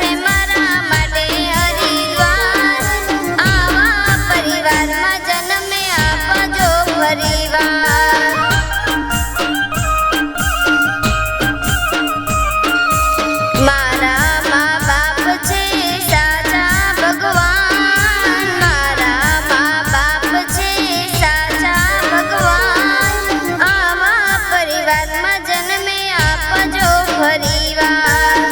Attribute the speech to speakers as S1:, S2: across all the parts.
S1: છે મારા માટે હરિદ્વાર. આવા પરિવારમાં જન્મે આપજો ફરીવાર. મારા મા બાપ છે સાચા ભગવાન. મારા મા બાપ છે સાચા ભગવાન. આવા પરિવારમાં જન્મે આપજો ફરીવાર.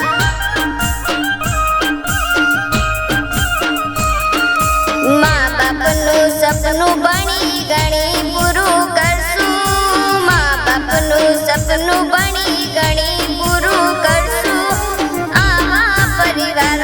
S1: મા બાપનું સપનું ભણી ગણી પૂરું કરશું. મા બાપનું સપનું ભણી ગણી પૂરું કરશું. આવા પરિવાર